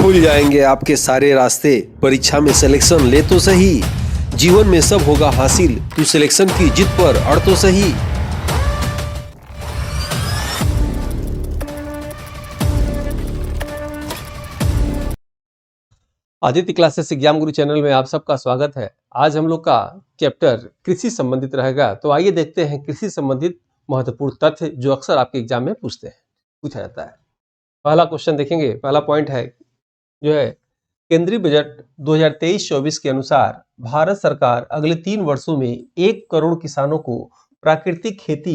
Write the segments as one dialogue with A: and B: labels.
A: खुल जाएंगे आपके सारे रास्ते। परीक्षा में सिलेक्शन ले तो सही, जीवन में सब होगा हासिल, तू सिलेक्शन की जिद पर अड़ तो सही। आदित्य क्लासेस एग्जाम गुरु चैनल में आप सबका स्वागत है। आज हम लोग का चैप्टर कृषि संबंधित रहेगा। तो आइए देखते हैं कृषि संबंधित महत्वपूर्ण तथ्य जो अक्सर आपके एग्जाम में पूछा जाता है। पहला क्वेश्चन देखेंगे, पहला पॉइंट है जो है केंद्रीय बजट 2023-24 के अनुसार भारत सरकार अगले 3 वर्षों में 1 करोड़ किसानों को प्राकृतिक खेती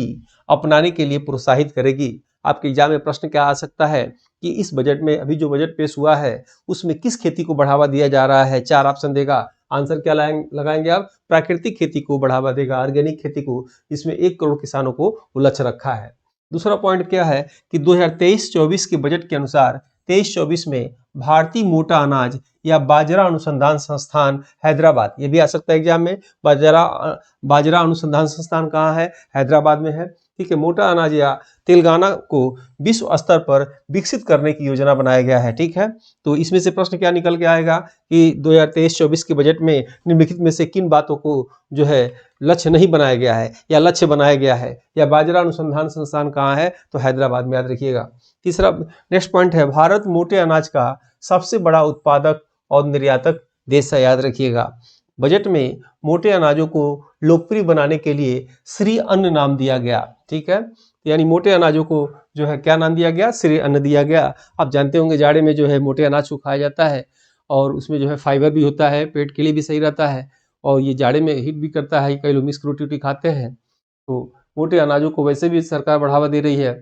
A: अपनाने के लिए प्रोत्साहित करेगी। आपके एग्जाम में प्रश्न क्या आ सकता है कि इस बजट में, अभी जो बजट पेश हुआ है उसमें किस खेती को बढ़ावा दिया जा रहा है। 4 ऑप्शन देगा, आंसर क्या लगाएंगे आप? प्राकृतिक खेती को बढ़ावा देगा, ऑर्गेनिक खेती को। इसमें 1 करोड़ किसानों को लक्ष्य रखा है। दूसरा पॉइंट क्या है कि 2023-24 के बजट के अनुसार 23-24 में भारतीय मोटा अनाज या बाजरा अनुसंधान संस्थान हैदराबाद, ये भी आ सकता है एग्जाम में, बाजरा अनुसंधान संस्थान कहाँ है? हैदराबाद में है। ठीक है, मोटा अनाज या तेलंगाना को विश्व स्तर पर विकसित करने की योजना बनाया गया है। ठीक है, तो इसमें से प्रश्न क्या निकल के आएगा कि 2023-24 के बजट में निम्नलिखित में से किन बातों को जो है लक्ष्य नहीं बनाया गया है या लक्ष्य बनाया गया है, या बाजरा अनुसंधान संस्थान कहाँ है? तो हैदराबाद में, याद रखिएगा। तीसरा नेक्स्ट पॉइंट है भारत मोटे अनाज का सबसे बड़ा उत्पादक और निर्यातक देश है, याद रखिएगा। बजट में मोटे अनाजों को लोकप्रिय बनाने के लिए श्री अन्न नाम दिया गया। ठीक है, यानी मोटे अनाजों को जो है क्या नाम दिया गया? श्री अन्न दिया गया। आप जानते होंगे जाड़े में जो है मोटे अनाज को खाया जाता है और उसमें जो है फाइबर भी होता है, पेट के लिए भी सही रहता है और ये जाड़े में हीट भी करता है। कई लोग मिक्स रोटी वोटी खाते हैं, तो मोटे अनाजों को वैसे भी सरकार बढ़ावा दे रही है।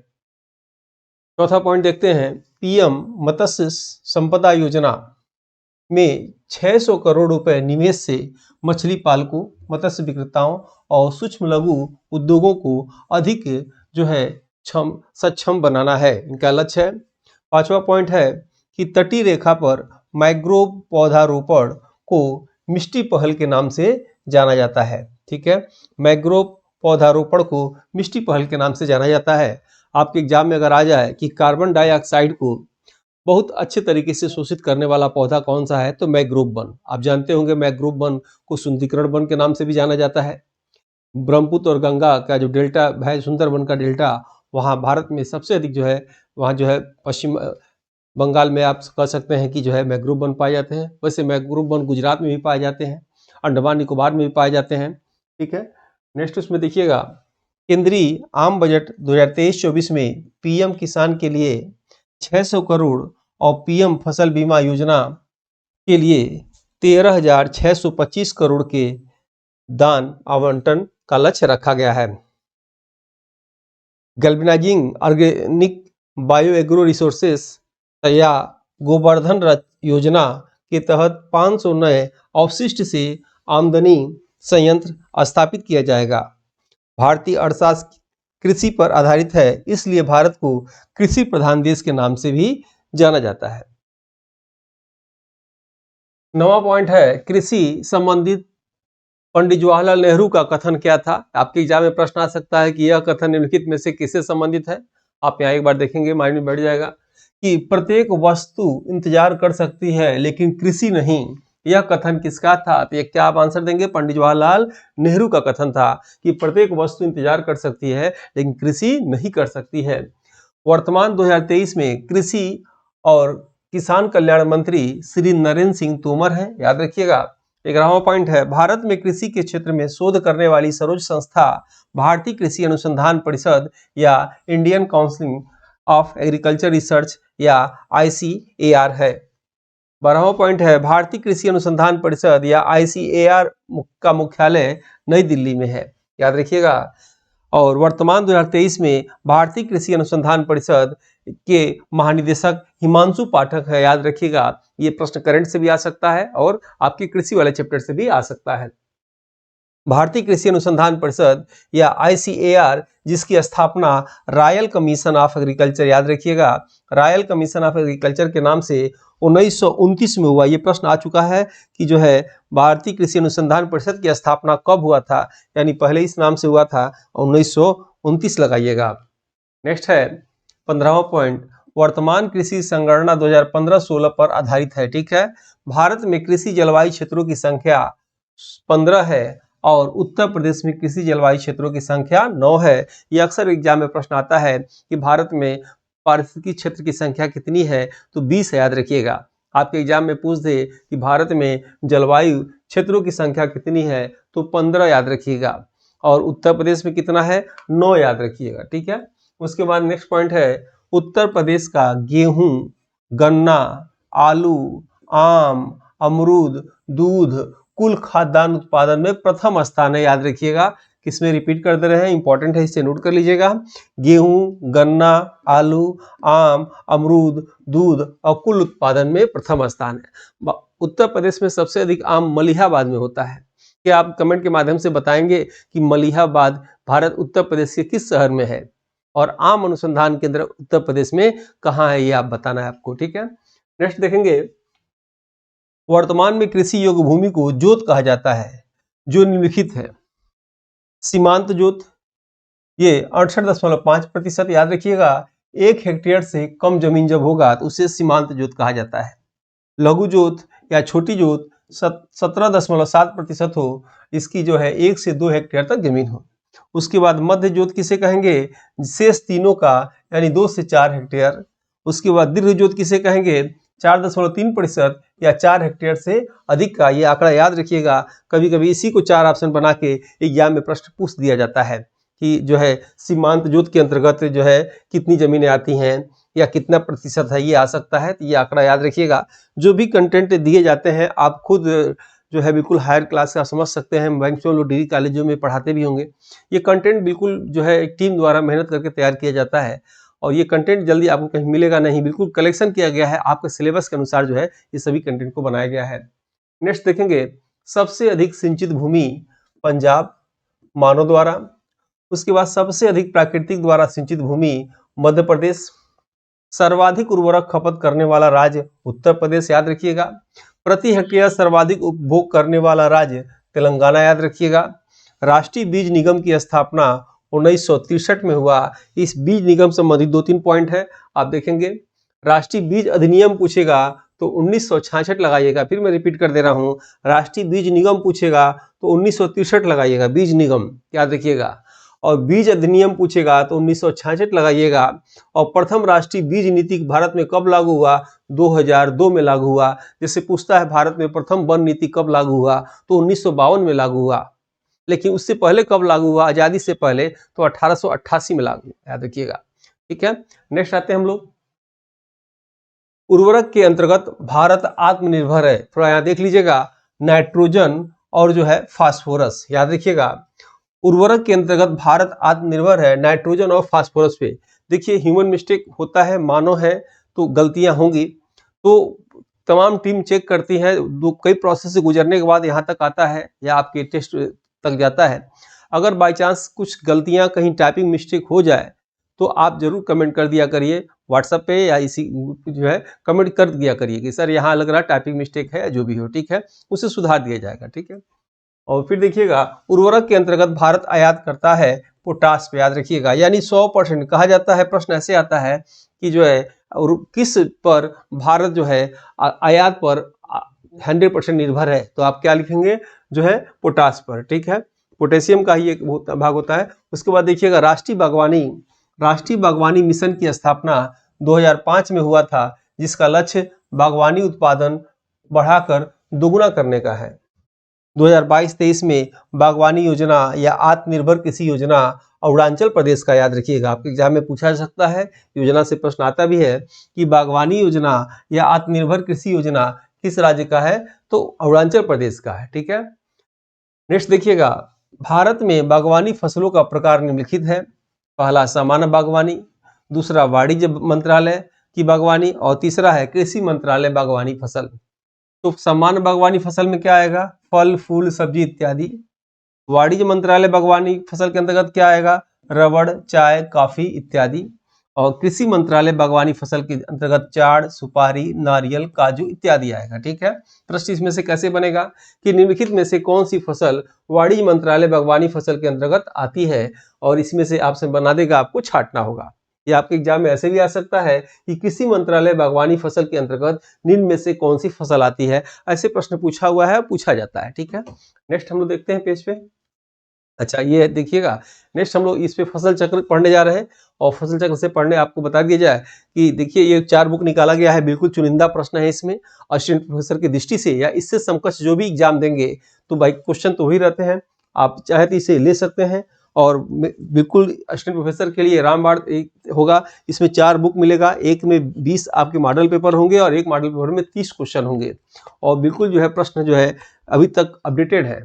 A: चौथा पॉइंट देखते हैं, पीएम मत्स्य संपदा योजना में 600 करोड़ रुपए निवेश से मछली पालकों, मत्स्य विक्रेताओं और सूक्ष्म लघु उद्योगों को अधिक जो है सक्षम बनाना है, इनका लक्ष्य है। पांचवा पॉइंट है कि तटीय रेखा पर मैंग्रोव पौधारोपण को मिष्टी पहल के नाम से जाना जाता है। ठीक है, मैंग्रोव पौधारोपण को मिष्टी पहल के नाम से जाना जाता है। आपके एग्जाम में अगर आ जाए कि कार्बन डाइऑक्साइड को बहुत अच्छे तरीके से शोषित करने वाला पौधा कौन सा है, तो मैंग्रोव वन। आप जानते होंगे मैंग्रोव वन को सुंदरीकरण वन के नाम से भी जाना जाता है। ब्रह्मपुत्र और गंगा का जो डेल्टा है, सुंदरबन का डेल्टा, वहाँ भारत में सबसे अधिक जो है, वहाँ जो है पश्चिम बंगाल में आप कह सकते हैं कि जो है मैंग्रोव वन पाए जाते हैं। वैसे मैंग्रोव वन गुजरात में भी पाए जाते हैं, अंडमान निकोबार में भी पाए जाते हैं। ठीक है, नेक्स्ट उसमें देखिएगा, केंद्रीय आम बजट 2023-24 में पीएम किसान के लिए 600 करोड़ और पीएम फसल बीमा योजना के लिए 13,625 करोड़ के दान आवंटन का लक्ष्य रखा गया है। Galvanising organic bio agro resources या गोवर्धन रथ योजना के तहत 500 नए अवशिष्ट से आमदनी संयंत्र स्थापित किया जाएगा। भारतीय अर्थशास्त्र कृषि पर आधारित है, इसलिए भारत को कृषि प्रधान देश के नाम से भी जाना जाता है। 9वां पॉइंट है कृषि संबंधित पंडित जवाहरलाल नेहरू का कथन क्या था। आपके एग्जाम में प्रश्न आ सकता है कि यह कथन निम्नलिखित में से किससे संबंधित है। आप यहाँ एक बार देखेंगे, माइंड में बैठ जाएगा कि प्रत्येक वस्तु इंतजार कर सकती है लेकिन कृषि नहीं। यह कथन किसका था? तो ये क्या आप आंसर देंगे? पंडित जवाहरलाल नेहरू का कथन था कि प्रत्येक वस्तु इंतजार कर सकती है लेकिन कृषि नहीं कर सकती है। वर्तमान 2023 में कृषि और किसान कल्याण मंत्री श्री नरेंद्र सिंह तोमर हैं, याद रखिएगा। 11वां पॉइंट है भारत में कृषि के क्षेत्र में शोध करने वाली सर्वोच्च संस्था भारतीय कृषि अनुसंधान परिषद या Indian council of agriculture research या ICAR है। 12वां पॉइंट है भारतीय कृषि अनुसंधान परिषद या ICAR का मुख्यालय नई दिल्ली में है, याद रखिएगा। और वर्तमान 2023 में भारतीय कृषि अनुसंधान परिषद के महानिदेशक हिमांशु पाठक है, याद रखिएगा। ये प्रश्न करंट से भी आ सकता है और आपके कृषि वाले चैप्टर से भी आ सकता है। भारतीय कृषि अनुसंधान परिषद या ICAR, जिसकी स्थापना रॉयल कमीशन ऑफ एग्रीकल्चर, याद रखिएगा, रॉयल कमीशन ऑफ एग्रीकल्चर के नाम से 1929 में हुआ। ये प्रश्न आ चुका है कि जो है भारतीय कृषि अनुसंधान परिषद की स्थापना कब हुआ था, यानी पहले इस नाम से हुआ था, 1929 लगाइएगा। नेक्स्ट है 15वां पॉइंट, वर्तमान कृषि संगणना 2015-16 पर आधारित है। ठीक है, भारत में कृषि जलवायु क्षेत्रों की संख्या 15 है और उत्तर प्रदेश में कृषि जलवायु क्षेत्रों की संख्या 9 है। ये अक्सर एग्जाम में प्रश्न आता है कि भारत में पारिस्थितिकी क्षेत्र की संख्या कितनी है, तो 20 है, याद रखिएगा। आपके एग्जाम में पूछ दे कि भारत में जलवायु क्षेत्रों की संख्या कितनी है, तो 15 याद रखिएगा। और उत्तर प्रदेश में कितना है, 9 याद रखिएगा। ठीक है, उसके बाद नेक्स्ट पॉइंट है, उत्तर प्रदेश का गेहूं, गन्ना, आलू, आम, अमरूद, दूध कुल खाद्यान्न उत्पादन में प्रथम स्थान है, याद रखिएगा। किसमें रिपीट कर दे रहे हैं, इंपॉर्टेंट है, इसे नोट कर लीजिएगा। गेहूं, गन्ना, आलू, आम, अमरूद, दूध और कुल उत्पादन में प्रथम स्थान है। उत्तर प्रदेश में सबसे अधिक आम मलिहाबाद में होता है। क्या आप कमेंट के माध्यम से बताएंगे कि मलिहाबाद भारत उत्तर प्रदेश के किस शहर में है, और आम अनुसंधान केंद्र उत्तर प्रदेश में कहाँ है, ये आप बताना है आपको। ठीक है, नेक्स्ट देखेंगे, वर्तमान में कृषि योग्य भूमि को जोत कहा जाता है जो निम्नलिखित है। सीमांत जोत, ये 68.5%, याद रखिएगा। 1 हेक्टेयर से कम जमीन जब होगा तो उसे सीमांत जोत कहा जाता है। लघु जोत या छोटी जोत 17.7% हो, इसकी जो है 1 से 2 हेक्टेयर तक जमीन हो। उसके बाद मध्य जोत किसे कहेंगे, शेष तीनों का, यानी 2 से 4 हेक्टेयर। उसके बाद दीर्घ जोत किसे कहेंगे, 4.3% या 4 हेक्टेयर से अधिक का। ये आंकड़ा याद रखिएगा, कभी कभी इसी को 4 ऑप्शन बना के एग्जाम में प्रश्न पूछ दिया जाता है कि जो है सीमांत जोत के अंतर्गत जो है कितनी जमीनें आती हैं या कितना प्रतिशत है, ये आ सकता है। तो ये आंकड़ा याद रखिएगा। जो भी कंटेंट दिए जाते हैं आप खुद जो है बिल्कुल हायर क्लास का समझ सकते हैं, मैक्सिमम लोग डिग्री कॉलेजों में पढ़ाते भी होंगे। ये कंटेंट बिल्कुल जो है एक टीम द्वारा मेहनत करके तैयार किया जाता है, और ये कंटेंट जल्दी आपको कहीं मिलेगा नहीं, बिल्कुल कलेक्शन किया गया है, आपके सिलेबस के अनुसार जो है ये सभी कंटेंट को बनाया गया है। नेक्स्ट देखेंगे, सबसे अधिक सिंचित भूमि पंजाब, मानव द्वारा। उसके बाद सबसे अधिक प्राकृतिक द्वारा सिंचित भूमि मध्य प्रदेश। सर्वाधिक उर्वरक खपत करने वाला राज्य उत्तर प्रदेश, याद रखिएगा। प्रति हेक्टेयर सर्वाधिक उपभोग करने वाला राज्य तेलंगाना, याद रखिएगा। राष्ट्रीय बीज निगम की स्थापना 1963 में हुआ। इस बीज निगम संबंधित 2-3 पॉइंट है, आप देखेंगे। राष्ट्रीय बीज अधिनियम पूछेगा तो 1966 लगाइएगा। फिर मैं रिपीट कर दे रहा हूँ, राष्ट्रीय बीज निगम पूछेगा तो 1963 लगाइएगा, बीज निगम याद रखिएगा। और बीज अधिनियम पूछेगा तो 1966 लगाइएगा। और प्रथम राष्ट्रीय बीज नीति भारत में कब लागू हुआ, 2002 में लागू हुआ। जैसे पूछता है भारत में प्रथम वन नीति कब लागू हुआ, तो 1952 में लागू हुआ। लेकिन उससे पहले कब लागू हुआ, आजादी से पहले, तो 1888 में लागू हुआ, याद रखिएगा। ठीक है, नेक्स्ट आते हैं हम लोग। उर्वरक के अंतर्गत भारत आत्मनिर्भर है। थोड़ा यहाँ देख लीजिएगा, नाइट्रोजन और जो है फास्फोरस, याद रखिएगा। उर्वरक के अंतर्गत भारत आत्मनिर्भर है नाइट्रोजन और फास्फोरस पे। देखिए ह्यूमन मिस्टेक होता है, मानव है तो गलतियां होंगी, तो तमाम टीम चेक करती है, कई प्रोसेस से गुजरने के बाद यहाँ तक आता है या आपके टेस्ट तक जाता है। अगर बाय चांस कुछ गलतियां कहीं टाइपिंग मिस्टेक हो जाए तो आप जरूर कमेंट कर दिया करिए व्हाट्सएप पे, या इसी जो है कमेंट कर दिया करिए कि सर यहाँ लग रहा है टाइपिंग मिस्टेक है, जो भी हो ठीक है, उसे सुधार दिया जाएगा। ठीक है, और फिर देखिएगा उर्वरक के अंतर्गत भारत आयात करता है पोटास पे, याद रखिएगा, यानी 100% कहा जाता है। प्रश्न ऐसे आता है कि जो है किस पर भारत जो है आयात पर 100% निर्भर है, तो आप क्या लिखेंगे, जो है पोटास पर। ठीक है, पोटेशियम का ही एक भाग होता है। उसके बाद देखिएगा राष्ट्रीय बागवानी मिशन की स्थापना 2005 में हुआ था, जिसका लक्ष्य बागवानी उत्पादन बढ़ाकर दोगुना करने का है। 2022-23 में बागवानी योजना या आत्मनिर्भर कृषि योजना अरुणाचल प्रदेश का, याद रखिएगा, आपके एग्जाम में पूछा जा सकता है, योजना से प्रश्न आता भी है कि बागवानी योजना या आत्मनिर्भर कृषि योजना किस राज्य का है, तो अरुणाचल प्रदेश का है। ठीक है, नेक्स्ट देखिएगा, भारत में बागवानी फसलों का प्रकार निम्नलिखित है। पहला सामान्य बागवानी, दूसरा वाणिज्य मंत्रालय की बागवानी, और तीसरा है कृषि मंत्रालय बागवानी फसल। तो सामान्य बागवानी फसल में क्या आएगा, फल फूल सब्जी इत्यादि। वाणिज्य मंत्रालय बागवानी फसल के अंतर्गत क्या आएगा, रबड़, चाय, कॉफी इत्यादि। और कृषि मंत्रालय बागवानी फसल के अंतर्गत चाड़, सुपारी, नारियल, काजू इत्यादि आएगा। ठीक है, प्रश्न इसमें से कैसे बनेगा कि निम्नलिखित में से कौन सी फसल वाणिज्य मंत्रालय बागवानी फसल के अंतर्गत आती है, और इसमें से आपसे बना देगा, आपको छांटना होगा। ये आपके एग्जाम में ऐसे भी आ सकता है कि कृषि मंत्रालय बागवानी फसल के अंतर्गत निम्न में से कौन सी फसल आती है, ऐसे प्रश्न पूछा हुआ है, पूछा जाता है। ठीक है, नेक्स्ट हम लोग देखते हैं पेज पे। अच्छा, ये देखिएगा, नेक्स्ट हम लोग इस पे फसल चक्र पढ़ने जा रहे हैं। और फसल चक्र से पढ़ने आपको बता दिया जाए कि देखिए ये 4 बुक निकाला गया है, बिल्कुल चुनिंदा प्रश्न है इसमें। असिस्टेंट प्रोफेसर की दृष्टि से या इससे समकक्ष जो भी एग्जाम देंगे तो भाई क्वेश्चन तो वही रहते हैं, आप चाहे तो इसे ले सकते हैं। और बिल्कुल असिस्टेंट प्रोफेसर के लिए रामबाण होगा, इसमें 4 बुक मिलेगा, एक में 20 आपके मॉडल पेपर होंगे और एक मॉडल पेपर में 30 क्वेश्चन होंगे। और बिल्कुल जो है प्रश्न जो है अभी तक अपडेटेड है।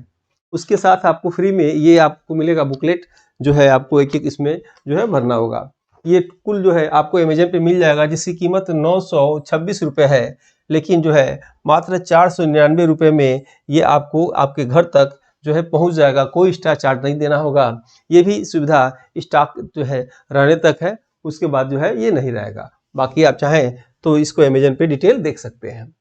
A: उसके साथ आपको फ्री में ये आपको मिलेगा बुकलेट, जो है आपको एक एक इसमें जो है भरना होगा। ये कुल जो है आपको अमेजन पे मिल जाएगा, जिसकी कीमत 926 रुपये है, लेकिन जो है मात्र 499 रुपये में ये आपको आपके घर तक जो है पहुंच जाएगा, कोई एक्स्ट्रा चार्ज नहीं देना होगा। ये भी सुविधा स्टॉक जो है रहने तक है, उसके बाद जो है ये नहीं रहेगा। बाकी आप चाहें तो इसको अमेजन पे डिटेल देख सकते हैं।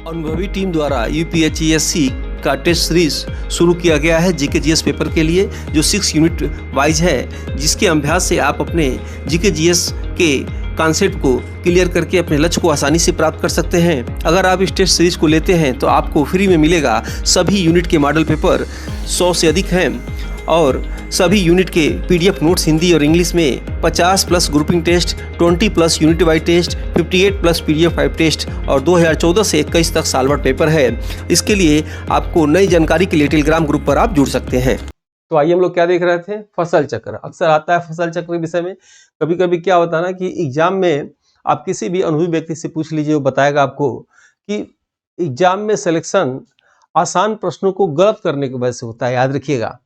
B: अनुभवी टीम द्वारा यूपीएचईएससी का टेस्ट सीरीज शुरू किया गया है जीके जीएस पेपर के लिए, जो 6 यूनिट वाइज है, जिसके अभ्यास से आप अपने जीके जीएस के कॉन्सेप्ट को क्लियर करके अपने लक्ष्य को आसानी से प्राप्त कर सकते हैं। अगर आप इस टेस्ट सीरीज को लेते हैं तो आपको फ्री में मिलेगा सभी यूनिट के मॉडल पेपर, 100 से अधिक हैं, और सभी यूनिट के पीडीएफ नोट्स हिंदी और इंग्लिश में, 50+ grouping test, 20+ unit wise test, 58+ PDF 5 test और 2014 से 21 तक सालभर पेपर है। इसके लिए आपको नई जानकारी के लिए टेलीग्राम ग्रुप पर आप जुड़ सकते हैं।
A: तो आइए हम लोग क्या देख रहे थे, फसल चक्र। अक्सर आता है फसल चक्र विषय में। कभी कभी क्या होता है ना कि एग्जाम में आप किसी भी अनुभवी व्यक्ति से पूछ लीजिए, वो बताएगा आपको कि एग्जाम में सिलेक्शन आसान प्रश्नों को गलत करने की वजह से होता है। याद रखिएगा,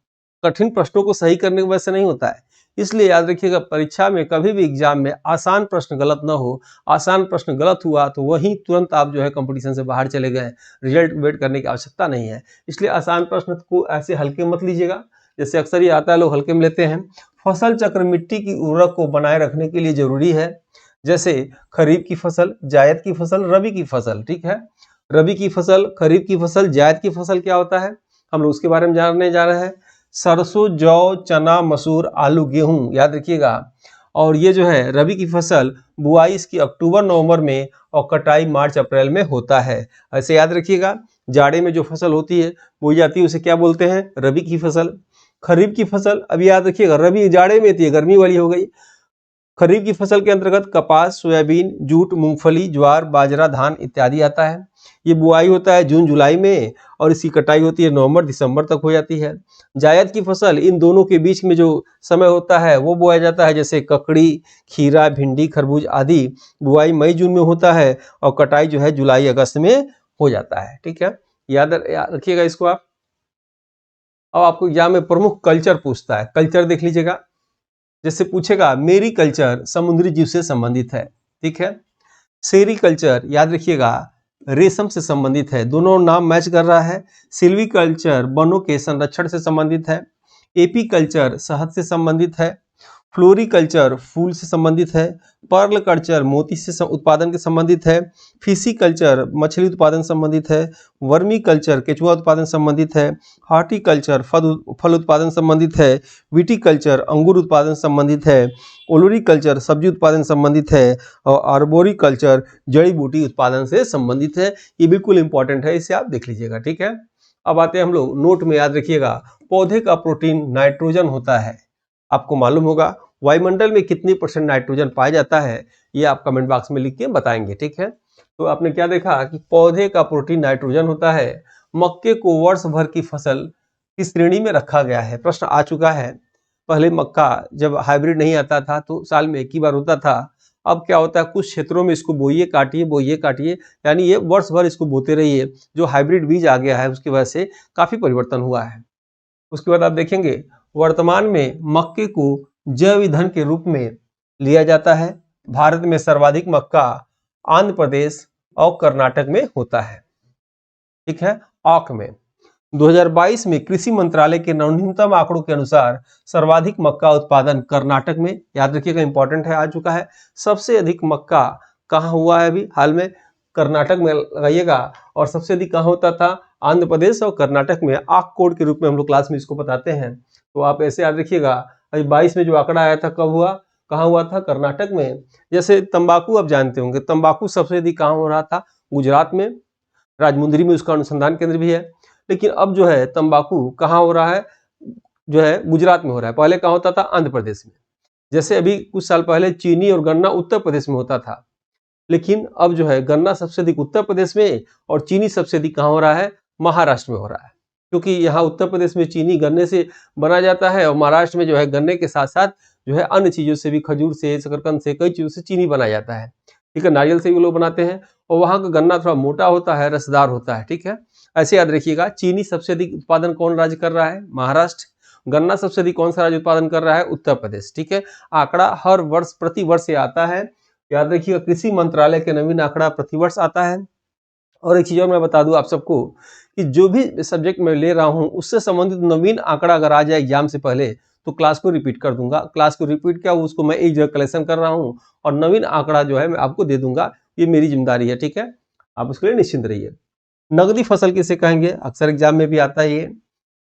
A: कठिन प्रश्नों को सही करने की वजह से नहीं होता है। इसलिए याद रखिएगा, परीक्षा में कभी भी एग्जाम में आसान प्रश्न गलत ना हो। आसान प्रश्न गलत हुआ तो वहीं तुरंत आप जो है कंपटीशन से बाहर चले गए, रिजल्ट वेट करने की आवश्यकता नहीं है। इसलिए आसान प्रश्न को ऐसे हल्के मत लीजिएगा, जैसे अक्सर ये आता है लोग हल्के में लेते हैं। फसल चक्र मिट्टी की उर्वरक को बनाए रखने के लिए जरूरी है, जैसे खरीफ की फसल, जायद की फसल, रबी की फसल। ठीक है, रबी की फसल, खरीफ की फसल, जायद की फसल क्या होता है, हम लोग उसके बारे में जानने जा रहे हैं। सरसों, जौ, चना, मसूर, आलू, गेहूं, याद रखिएगा। और ये जो है रबी की फसल, बुआई इसकी अक्टूबर नवंबर में और कटाई मार्च अप्रैल में होता है। ऐसे याद रखिएगा, जाड़े में जो फसल होती है बोई जाती है उसे क्या बोलते हैं, रबी की फसल। खरीफ की फसल, अभी याद रखिएगा, रबी जाड़े में थी, गर्मी वाली हो गई। खरीफ की फसल के अंतर्गत कपास, सोयाबीन, जूट, मूंगफली, ज्वार, बाजरा, धान इत्यादि आता है। ये बुआई होता है जून जुलाई में और इसकी कटाई होती है नवंबर दिसंबर तक हो जाती है। जायद की फसल, इन दोनों के बीच में जो समय होता है वो बोया जाता है, जैसे ककड़ी, खीरा, भिंडी, खरबूज आदि। बुआई मई जून में होता है और कटाई जो है जुलाई अगस्त में हो जाता है। ठीक है, याद रखिएगा इसको आप। अब आपको एग्जाम में प्रमुख कल्चर पूछता है, कल्चर देख लीजिएगा। जैसे पूछेगा मेरी कल्चर समुद्री जीव से संबंधित है। ठीक है, सेरी कल्चर याद रखिएगा रेशम से संबंधित है, दोनों नाम मैच कर रहा है। सिल्वी कल्चर वनों के संरक्षण से संबंधित है। एपी कल्चर शहद से संबंधित है। फ्लोरिकल्चर फूल से संबंधित है। पर्ल कल्चर मोती से उत्पादन के संबंधित है। फिशी कल्चर मछली उत्पादन संबंधित है। वर्मी कल्चर केचुआ उत्पादन संबंधित है। हॉर्टिकल्चर फल उत्पादन संबंधित है। विटीकल्चर अंगूर उत्पादन संबंधित है। ओलोरिकल्चर सब्जी उत्पादन संबंधित है। और आर्बोरिकल्चर जड़ी बूटी उत्पादन से संबंधित है। ये बिल्कुल इंपॉर्टेंट है, इसे आप देख लीजिएगा। ठीक है, अब आते हैं हम लोग नोट में, याद रखिएगा पौधे का प्रोटीन नाइट्रोजन होता है। आपको मालूम होगा वायुमंडल में कितनी % नाइट्रोजन पाया जाता है, ये आप कमेंट बॉक्स में लिख के बताएंगे। ठीक है, तो आपने क्या देखा कि पौधे का प्रोटीन नाइट्रोजन होता है। मक्के को वर्ष भर की फसल की श्रेणी में रखा गया है। प्रश्न आ चुका है, पहले मक्का जब हाइब्रिड नहीं आता था तो साल में एक ही बार होता था। अब क्या होता है, कुछ क्षेत्रों में इसको बोइए काटिए, यानी ये वर्ष भर इसको बोते रहिए। जो हाइब्रिड बीज आ गया है उसकी वजह से काफी परिवर्तन हुआ है। उसके बाद आप देखेंगे वर्तमान में मक्के को जैव ईंधन के रूप में लिया जाता है। भारत में सर्वाधिक मक्का आंध्र प्रदेश और कर्नाटक में होता है। ठीक है, औक में 2022 में कृषि मंत्रालय के नवीनतम आंकड़ों के अनुसार सर्वाधिक मक्का उत्पादन कर्नाटक में, याद रखिएगा इंपॉर्टेंट है, आ चुका है। सबसे अधिक मक्का कहाँ हुआ है अभी हाल में, कर्नाटक में लगाइएगा। और सबसे अधिक कहाँ होता था, आंध्र प्रदेश और कर्नाटक में आककोड के रूप में हम लोग क्लास में इसको बताते हैं। तो आप ऐसे याद रखिएगा। अभी 22 में जो आंकड़ा आया था कब हुआ, कहाँ हुआ था, कर्नाटक में। जैसे तंबाकू आप जानते होंगे, तंबाकू सबसे अधिक कहाँ हो रहा था, गुजरात में, राजमुंदरी में उसका अनुसंधान केंद्र भी है। लेकिन अब जो है तंबाकू कहाँ हो रहा है, जो है गुजरात में हो रहा है। पहले कहाँ होता था, आंध्र प्रदेश में। जैसे अभी कुछ साल पहले चीनी और गन्ना उत्तर प्रदेश में होता था, लेकिन अब जो है गन्ना सबसे अधिक उत्तर प्रदेश में और चीनी सबसे अधिक कहाँ हो रहा है, महाराष्ट्र में हो रहा है। क्योंकि यहाँ उत्तर प्रदेश में चीनी गन्ने से बना जाता है और महाराष्ट्र में जो है गन्ने के साथ साथ जो है अन्य चीजों से भी, खजूर से, शकरकंद से, कई चीजों से चीनी बनाया जाता है। ठीक है, नारियल से भी लोग बनाते हैं और वहाँ का गन्ना थोड़ा मोटा होता है, रसदार होता है। ठीक है, ऐसे याद रखिएगा। चीनी सबसे अधिक उत्पादन कौन राज्य कर रहा है, महाराष्ट्र। गन्ना सबसे अधिक कौन सा राज्य उत्पादन कर रहा है, उत्तर प्रदेश। ठीक है, आंकड़ा हर वर्ष प्रति वर्ष आता है, याद रखिएगा। कृषि मंत्रालय के नवीन आंकड़ा प्रतिवर्ष आता है। और एक चीज और मैं बता दूं आप सबको कि जो भी सब्जेक्ट मैं ले रहा हूं उससे संबंधित नवीन आंकड़ा अगर आ जाए एग्जाम से पहले तो क्लास को रिपीट कर दूंगा। क्लास को रिपीट क्या, उसको मैं एक जगह कलेक्शन कर रहा हूं और नवीन आंकड़ा जो है मैं आपको दे दूंगा। ये मेरी जिम्मेदारी है। ठीक है, आप उसके लिए निश्चिंत रहिए। नगदी फसल किसे कहेंगे, अक्सर एग्जाम में भी आता है ये,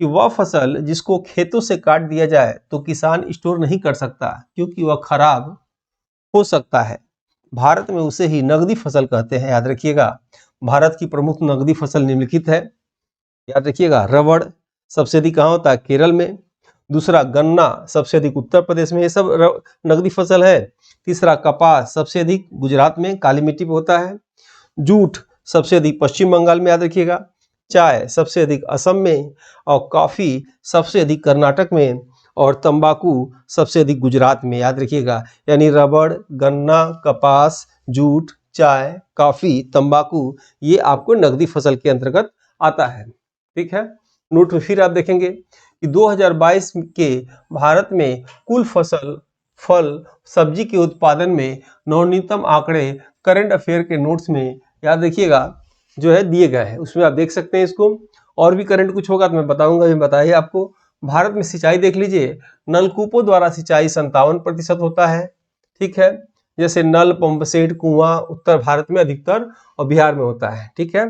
A: कि वह फसल जिसको खेतों से काट दिया जाए तो किसान स्टोर नहीं कर सकता क्योंकि वह खराब हो सकता है। भारत में उसे ही नगदी फसल कहते हैं, याद रखिएगा। भारत की प्रमुख नगदी फसल निम्नलिखित है, याद रखिएगा। रबड़ सबसे अधिक कहाँ होता है, केरल में। दूसरा गन्ना सबसे अधिक उत्तर प्रदेश में, ये सब नगदी फसल है। तीसरा कपास सबसे अधिक गुजरात में, काली मिट्टी पे होता है। जूट सबसे अधिक पश्चिम बंगाल में, याद रखिएगा। चाय सबसे अधिक असम में और कॉफी सबसे अधिक कर्नाटक में और तंबाकू सबसे अधिक गुजरात में, याद रखिएगा। यानी रबड़, गन्ना, कपास, जूट, चाय, कॉफी, तंबाकू, ये आपको नगदी फसल के अंतर्गत आता है। ठीक है, नोट में फिर आप देखेंगे कि 2022 के भारत में कुल फसल, फल, सब्जी के उत्पादन में नवीनतम आंकड़े करंट अफेयर के नोट्स में, याद रखिएगा, जो है दिए गए हैं। उसमें आप देख सकते हैं इसको। और भी करंट कुछ होगा तो मैं बताऊंगा, मैं बताइए आपको। भारत में सिंचाई देख लीजिए, नलकूपों द्वारा सिंचाई 57% होता है। ठीक है, जैसे नल, पंप सेट, कुआं उत्तर भारत में अधिकतर और बिहार में होता है। ठीक है,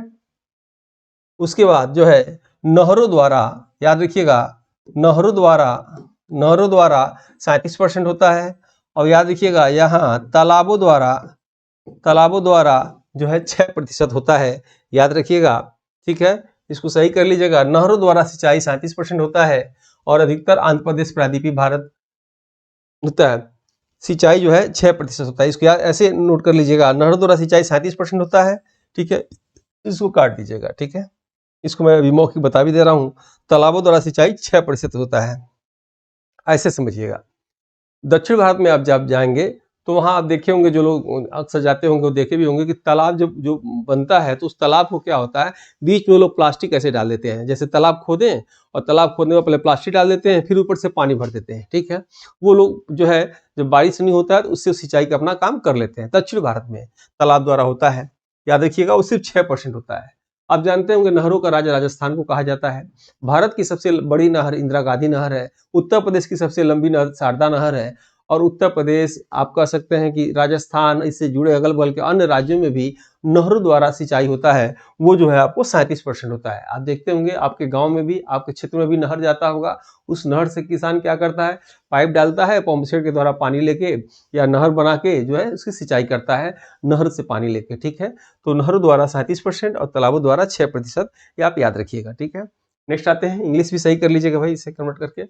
A: उसके बाद जो है नहरों द्वारा, याद रखिएगा, नहरों द्वारा 37% होता है। और याद रखिएगा यहाँ तालाबों द्वारा जो है 6% होता है, याद रखिएगा। ठीक है, इसको सही कर लीजिएगा। नहरों द्वारा सिंचाई 37% होता है और अधिकतर आंध्र प्रदेश, प्रायद्वीपीय भारत होता है। सिंचाई जो है 6% होता है। इसको याद ऐसे नोट कर लीजिएगा, नहरों द्वारा सिंचाई 37% होता है। ठीक है, इसको काट दीजिएगा। ठीक है, इसको मैं अभी मौखिक बता भी दे रहा हूँ। तालाबों द्वारा सिंचाई 6% होता है, ऐसे समझिएगा। दक्षिण भारत में आप जब जाएंगे तो वहाँ आप देखे होंगे, जो लोग अक्सर जाते होंगे वो देखे भी होंगे कि तालाब जब जो बनता है तो उस तालाब को क्या होता है, बीच में लोग प्लास्टिक ऐसे डाल देते हैं। जैसे तालाब खोदें और तालाब खोदने में पहले प्लास्टिक डाल देते हैं, फिर ऊपर से पानी भर देते हैं। ठीक है, वो लोग जो है जब बारिश नहीं होता है तो उससे सिंचाई का अपना काम कर लेते हैं। दक्षिण भारत में तालाब द्वारा होता है, याद रखिएगा। वो सिर्फ 6% होता है। आप जानते होंगे नहरों का राज्य राजस्थान को कहा जाता है। भारत की सबसे बड़ी नहर इंदिरा गांधी नहर है। उत्तर प्रदेश की सबसे लंबी नहर शारदा नहर है। और उत्तर प्रदेश, आप कह सकते हैं कि राजस्थान, इससे जुड़े अगल बगल के अन्य राज्यों में भी नहरों द्वारा सिंचाई होता है, वो जो है आपको 37% होता है। आप देखते होंगे आपके गांव में भी, आपके क्षेत्र में भी नहर जाता होगा। उस नहर से किसान क्या करता है, पाइप डालता है, पंप सेट के द्वारा पानी लेके या नहर बना के जो है उसकी सिंचाई करता है, नहर से पानी लेके। ठीक है, तो नहरों द्वारा 37% और तालाबों द्वारा 6%, ये आप याद रखिएगा। ठीक है, नेक्स्ट आते हैं, इंग्लिश भी सही कर लीजिएगा भाई इसे कन्वर्ट करके।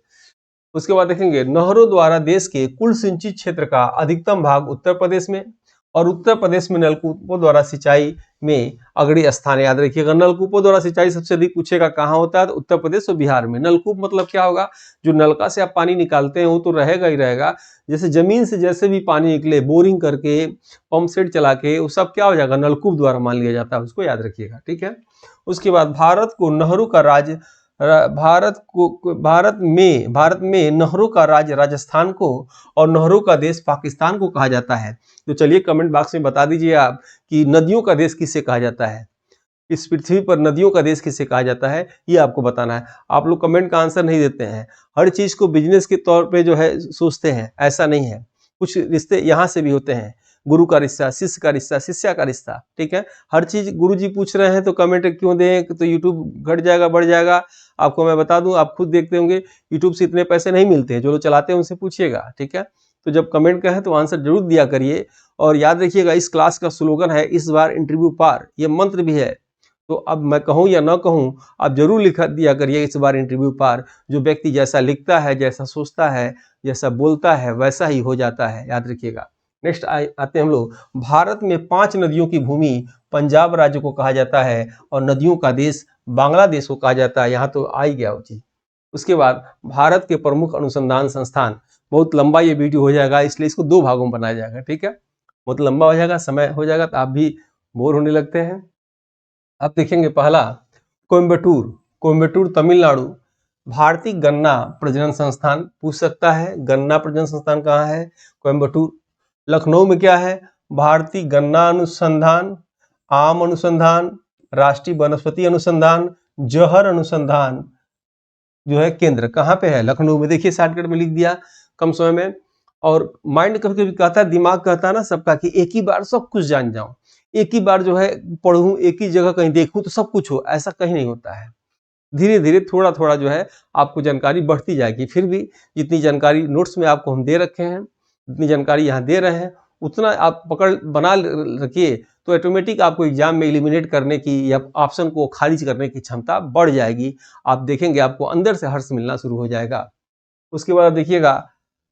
A: उसके बाद देखेंगे नहरों द्वारा देश के कुल सिंचित क्षेत्र का अधिकतम भाग उत्तर प्रदेश में और उत्तर प्रदेश में नलकूपों द्वारा सिंचाई में अग्रणी स्थान, याद रखिएगा। नलकूपों द्वारा सिंचाई सबसे अधिक पूछेगा कहाँ होता है, तो उत्तर प्रदेश और बिहार में। नलकूप मतलब क्या होगा, जो नलका से आप पानी निकालते हैं वो तो रहेगा ही रहेगा। जैसे जमीन से जैसे भी पानी निकले, बोरिंग करके, पंप सेट चला के, वो सब क्या हो जाएगा, नलकूप द्वारा मान लिया जाता है, उसको याद रखिएगा। ठीक है, उसके बाद भारत को नहरों का राज्य, भारत में नहरों का राज्य राजस्थान को और नहरों का देश पाकिस्तान को कहा जाता है। तो चलिए कमेंट बॉक्स में बता दीजिए आप कि नदियों का देश किसे कहा जाता है, इस पृथ्वी पर नदियों का देश किसे कहा जाता है, ये आपको बताना है। आप लोग कमेंट का आंसर नहीं देते हैं, हर चीज को बिजनेस के तौर पे जो है सोचते हैं, ऐसा नहीं है। कुछ रिश्ते यहाँ से भी होते हैं, गुरु का रिश्ता, शिष्य का रिश्ता, शिष्या का रिश्ता, ठीक है। हर चीज गुरु जी पूछ रहे हैं तो कमेंट क्यों दें, तो यूट्यूब घट जाएगा बढ़ जाएगा। आपको मैं बता दूं, आप खुद देखते होंगे यूट्यूब से इतने पैसे नहीं मिलते हैं, जो लोग चलाते हैं उनसे पूछिएगा, ठीक है। तो जब कमेंट का है तो आंसर जरूर दिया करिए। और याद रखिएगा, इस क्लास का स्लोगन है इस बार इंटरव्यू पार, ये मंत्र भी है। तो अब मैं कहूं या ना कहूं, आप जरूर लिख दिया करिए इस बार इंटरव्यू पार। जो व्यक्ति जैसा लिखता है, जैसा सोचता है, जैसा बोलता है, वैसा ही हो जाता है, याद रखिएगा। नेक्स्ट आते हैं हम लोग। भारत में 5 नदियों की भूमि पंजाब राज्य को कहा जाता है और नदियों का देश बांग्लादेश को कहा जाता है। यहाँ तो आ ही गया वो चीज। उसके बाद भारत के प्रमुख अनुसंधान संस्थान। बहुत लंबा ये वीडियो हो जाएगा, इसलिए इसको 2 भागों में बनाया जाएगा, ठीक है। बहुत लंबा हो जाएगा, समय हो जाएगा तो आप भी बोर होने लगते हैं। अब देखेंगे पहला, कोयम्बटूर, कोयम्बटूर तमिलनाडु। भारतीय गन्ना प्रजनन संस्थान पूछ सकता है, गन्ना प्रजनन संस्थान कहाँ है, कोयम्बटूर। लखनऊ में क्या है, भारतीय गन्ना अनुसंधान, आम अनुसंधान, राष्ट्रीय वनस्पति अनुसंधान, जहर अनुसंधान जो है केंद्र कहाँ पे है, लखनऊ में। देखिए शॉर्टकट में लिख दिया कम समय में। और माइंड कभी कभी कहता है, दिमाग कहता है ना सबका कि एक ही बार सब कुछ जान जाऊं, एक ही बार जो है पढ़ूं, एक ही जगह कहीं देखूं तो सब कुछ हो, ऐसा कहीं नहीं होता है। धीरे धीरे थोड़ा थोड़ा जो है आपको जानकारी बढ़ती जाएगी। फिर भी जितनी जानकारी नोट्स में आपको हम दे रखे हैं, जितनी जानकारी यहाँ दे रहे हैं, उतना आप पकड़ बना रखिए तो ऑटोमेटिक आपको एग्जाम में एलिमिनेट करने की या ऑप्शन को खारिज करने की क्षमता बढ़ जाएगी। आप देखेंगे आपको अंदर से हर्ष मिलना शुरू हो जाएगा। उसके बाद देखिएगा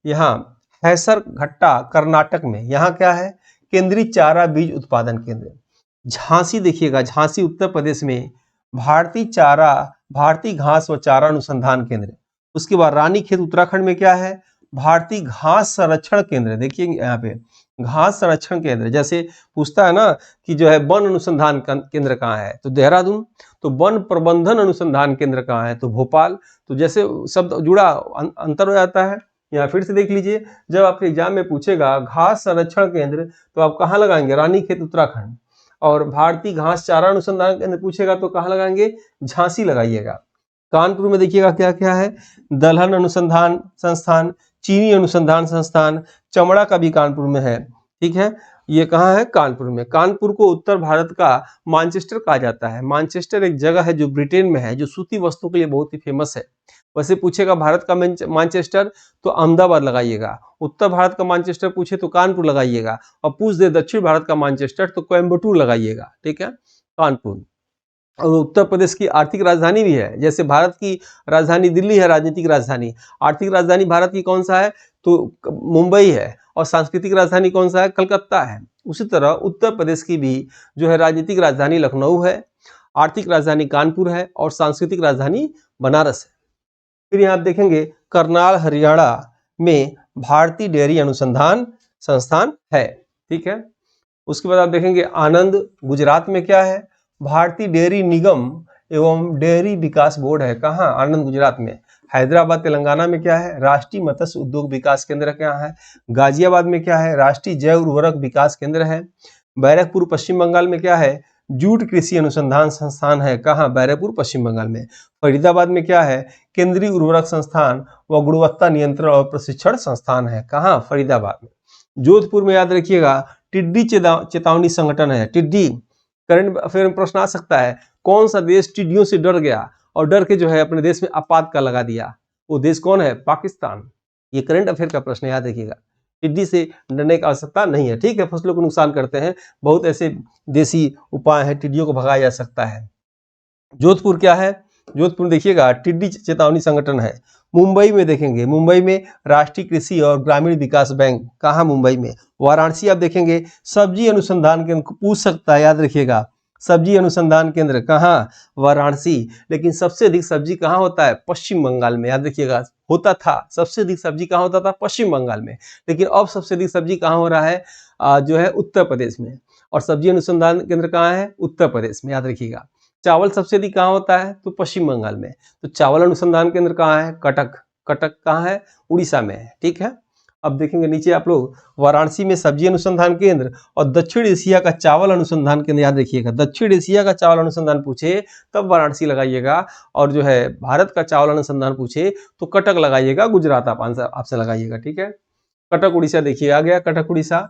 A: यहाँ हैसर घट्टा कर्नाटक में, यहाँ क्या है, केंद्रीय चारा बीज उत्पादन केंद्र। झांसी देखिएगा, झांसी उत्तर प्रदेश में भारतीय घास व चारा अनुसंधान केंद्र। उसके बाद रानीखेत उत्तराखंड में क्या है, भारतीय घास संरक्षण केंद्र। देखिए यहाँ पे घास संरक्षण केंद्र, जैसे पूछता है ना कि जो है वन अनुसंधान केंद्र कहाँ है, तो देहरादून। तो वन प्रबंधन अनुसंधान केंद्र कहाँ है, तो भोपाल। तो जैसे शब्द जुड़ा अंतर हो जाता है। यहाँ फिर से देख लीजिए, जब आपके एग्जाम में पूछेगा घास संरक्षण केंद्र तो आप कहाँ लगाएंगे, रानीखेत उत्तराखंड। और भारतीय घास चारा अनुसंधान केंद्र पूछेगा तो कहाँ लगाएंगे, झांसी लगाइएगा। कानपुर में देखिएगा क्या क्या है, दलहन अनुसंधान संस्थान, चीनी अनुसंधान संस्थान, चमड़ा का भी कानपुर में है, ठीक है। ये कहाँ है, कानपुर में। कानपुर को उत्तर भारत का मानचेस्टर कहा जाता है। मानचेस्टर एक जगह है जो ब्रिटेन में है, जो सूती वस्तु के लिए बहुत ही फेमस है। वैसे पूछेगा भारत का मानचेस्टर तो अहमदाबाद लगाइएगा, उत्तर भारत का मानचेस्टर पूछे तो कानपुर लगाइएगा, और पूछ दे दक्षिण भारत का मानचेस्टर तो कोयम्बटूर लगाइएगा, ठीक है, कानपुर। और उत्तर प्रदेश की आर्थिक राजधानी भी है। जैसे भारत की राजधानी दिल्ली है, राजनीतिक राजधानी। आर्थिक राजधानी भारत की कौन सा है, तो मुंबई है। और सांस्कृतिक राजधानी कौन सा है, कलकत्ता है। उसी तरह उत्तर प्रदेश की भी जो है राजनीतिक राजधानी लखनऊ है, आर्थिक राजधानी कानपुर है और सांस्कृतिक राजधानी बनारस है। फिर यहाँ आप देखेंगे करनाल हरियाणा में भारतीय डेयरी अनुसंधान संस्थान है, ठीक है। उसके बाद आप देखेंगे आनंद गुजरात में क्या है, भारतीय डेयरी निगम एवं डेयरी विकास बोर्ड है। कहाँ, आनंद गुजरात में। हैदराबाद तेलंगाना में क्या है, राष्ट्रीय मत्स्य उद्योग विकास केंद्र क्या है। गाजियाबाद में क्या है, राष्ट्रीय जैव उर्वरक विकास केंद्र है। बैरकपुर पश्चिम बंगाल में क्या है, जूट कृषि अनुसंधान संस्थान है। कहाँ, बैरकपुर पश्चिम बंगाल में। फरीदाबाद में क्या है, केंद्रीय उर्वरक संस्थान व गुणवत्ता नियंत्रण और प्रशिक्षण संस्थान है। कहाँ, फरीदाबाद में। जोधपुर में याद रखिएगा टिड्डी चेतावनी संगठन है। टिड्डी करंट अफेयर में प्रश्न आ सकता है, कौन सा देश टिड्डियों से डर गया और डर के जो है अपने देश में आपातकाल लगा दिया, वो देश कौन है, पाकिस्तान। ये करंट अफेयर का प्रश्न, याद रखिएगा। टिड्डी से डरने की आवश्यकता नहीं है, ठीक है। फसलों को नुकसान करते हैं, बहुत ऐसे देसी उपाय हैं, टिड्डियों को भगाया जा सकता है। जोधपुर क्या है, जोधपुर देखिएगा टिड्डी चेतावनी संगठन है। मुंबई में देखेंगे, मुंबई में राष्ट्रीय कृषि और ग्रामीण विकास बैंक। कहाँ, मुंबई में। वाराणसी आप देखेंगे सब्जी अनुसंधान केंद्र, पूछ सकता है, याद रखिएगा सब्जी अनुसंधान केंद्र। कहाँ, वाराणसी। लेकिन सबसे अधिक सब्जी कहाँ होता है, पश्चिम बंगाल में। याद रखिएगा, होता था सबसे अधिक सब्जी कहाँ होता था, पश्चिम बंगाल में। लेकिन अब सबसे अधिक सब्जी कहाँ हो रहा है, जो है उत्तर प्रदेश में। और सब्जी अनुसंधान केंद्र कहाँ है, उत्तर प्रदेश में, याद रखिएगा। चावल सबसे अधिक कहाँ होता है, तो पश्चिम बंगाल में। तो चावल अनुसंधान केंद्र कहाँ है, कटक। कटक कहाँ है, उड़ीसा में है, ठीक है। अब देखेंगे नीचे आप लोग, वाराणसी में सब्जी अनुसंधान केंद्र और दक्षिण एशिया का चावल अनुसंधान केंद्र। याद रखिएगा, दक्षिण एशिया का चावल अनुसंधान पूछे तब वाराणसी लगाइएगा, और जो है भारत का चावल अनुसंधान पूछे तो कटक लगाइएगा, गुजरात आप आंसर आपसे लगाइएगा, ठीक है। कटक उड़ीसा देखिए आ गया, कटक उड़ीसा।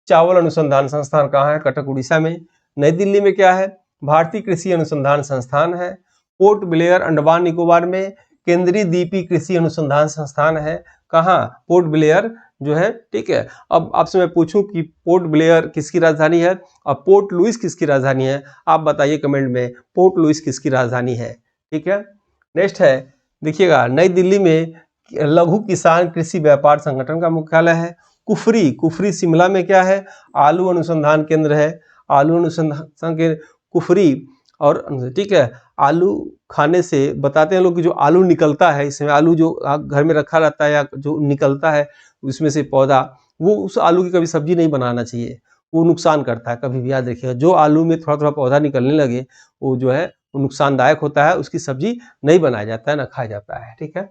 A: चावल अनुसंधान संस्थान कहाँ है? कटक उड़ीसा में। नई दिल्ली में क्या है? भारतीय कृषि अनुसंधान संस्थान है। पोर्ट ब्लेयर अंडमान निकोबार में केंद्रीय द्वीपीय कृषि अनुसंधान संस्थान है। कहाँ? पोर्ट ब्लेयर जो है, ठीक है। अब आपसे मैं पूछूं कि पोर्ट ब्लेयर किसकी राजधानी है और पोर्ट लुइस किसकी राजधानी है, आप बताइए कमेंट में पोर्ट लुइस किसकी राजधानी है, ठीक है। नेक्स्ट है, देखिएगा, नई दिल्ली में लघु किसान कृषि व्यापार संगठन का मुख्यालय है। कुफरी शिमला में क्या है? आलू अनुसंधान केंद्र है। आलू अनुसंधान केंद्र कुफरी, और ठीक है, आलू खाने से बताते हैं लोग कि जो आलू निकलता है, इसमें आलू जो घर में रखा रहता है या जो निकलता है उसमें से पौधा, वो उस आलू की कभी सब्जी नहीं बनाना चाहिए, वो नुकसान करता है। कभी भी याद रखिएगा, जो आलू में थोड़ा थोड़ा पौधा निकलने लगे वो जो है वो नुकसानदायक होता है, उसकी सब्जी नहीं बनाया जाता है, ना खाया जाता है, ठीक है।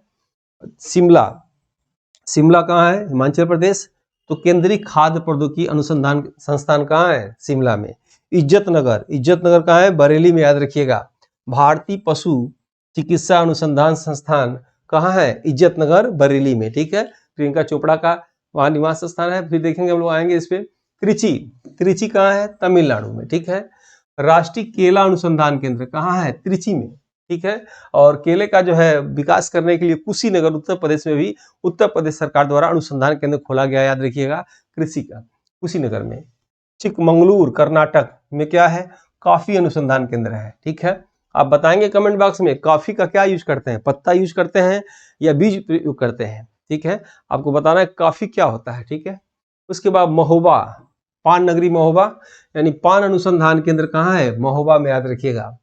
A: शिमला कहाँ है? हिमाचल प्रदेश। तो केंद्रीय खाद्य प्रौद्योगिकी अनुसंधान संस्थान कहाँ है? शिमला में। इज्जतनगर कहाँ है? बरेली में, याद रखिएगा। भारतीय पशु चिकित्सा अनुसंधान संस्थान कहाँ है? इज्जतनगर बरेली में, ठीक है। प्रियंका चोपड़ा का वहाँ निवास स्थान है। फिर देखेंगे हम लोग आएंगे इस पे। त्रिची कहाँ है? तमिलनाडु में, ठीक है। राष्ट्रीय केला अनुसंधान केंद्र कहाँ है? त्रिची में, ठीक है। और केले का जो है विकास करने के लिए कुशीनगर उत्तर प्रदेश में भी उत्तर प्रदेश सरकार द्वारा अनुसंधान केंद्र खोला गया, याद रखिएगा, कृषि का, कुशीनगर में। चिकमंगलूर कर्नाटक में क्या है? कॉफी अनुसंधान केंद्र है, ठीक है। आप बताएंगे कमेंट बॉक्स में कॉफी का क्या यूज करते हैं, पत्ता यूज करते हैं या बीज प्रयोग करते हैं, ठीक है। आपको बताना है कॉफी क्या होता है, ठीक है। उसके बाद महोबा, पान नगरी महोबा, यानी पान अनुसंधान केंद्र कहाँ है? महोबा में, याद रखिएगा।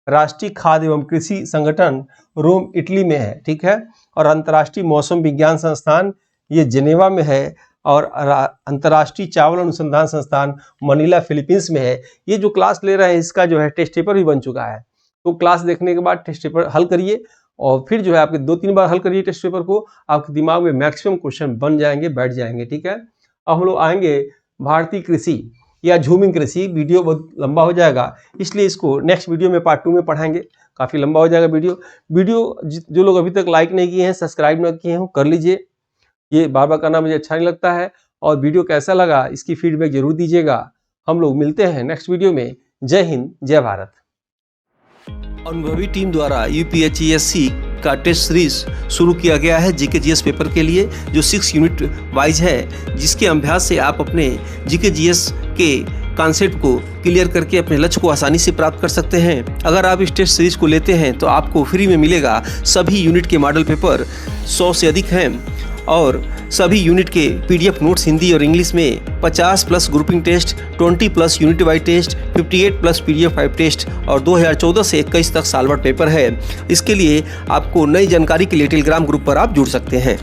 A: राष्ट्रीय खाद्य एवं कृषि संगठन रोम इटली में है, ठीक है। और अंतर्राष्ट्रीय मौसम विज्ञान संस्थान ये जेनेवा में है। और अंतर्राष्ट्रीय चावल अनुसंधान संस्थान मनीला फिलीपींस में है। ये जो क्लास ले रहे हैं इसका जो है टेस्ट पेपर भी बन चुका है, तो क्लास देखने के बाद टेस्ट पेपर हल करिए और फिर जो है आपके 2-3 बार हल करिए टेस्ट पेपर को, आपके दिमाग में मैक्सिमम क्वेश्चन बन जाएंगे, बैठ जाएंगे, ठीक है। अब हम लोग आएंगे भारतीय कृषि या झूमिंग कृषि। वीडियो बहुत लंबा हो जाएगा, इसलिए इसको नेक्स्ट वीडियो में पार्ट 2 में पढ़ाएंगे। काफ़ी लंबा हो जाएगा वीडियो। जो लोग अभी तक लाइक नहीं किए हैं, सब्सक्राइब नहीं किए हैं, कर लीजिए। ये बार बार करना मुझे अच्छा नहीं लगता है। और वीडियो कैसा लगा इसकी फीडबैक जरूर दीजिएगा। हम लोग मिलते हैं नेक्स्ट वीडियो में। जय हिंद, जय भारत।
B: अनुभवी टीम द्वारा यूपीएचईएससी का टेस्ट सीरीज शुरू किया गया है जीकेजीएस पेपर के लिए, जो 6 यूनिट वाइज है, जिसके अभ्यास से आप अपने जीकेजीएस के कॉन्सेप्ट को क्लियर करके अपने लक्ष्य को आसानी से प्राप्त कर सकते हैं। अगर आप इस टेस्ट सीरीज को लेते हैं तो आपको फ्री में मिलेगा सभी यूनिट के मॉडल पेपर, 100 से अधिक हैं, और सभी यूनिट के पीडीएफ नोट्स हिंदी और इंग्लिश में, 50+ grouping test, 20+ unit wise test, 58+ PDF 5 test और 2014 से 21 तक साल भर पेपर है। इसके लिए आपको नई जानकारी के लिए टेलीग्राम ग्रुप पर आप जुड़ सकते हैं।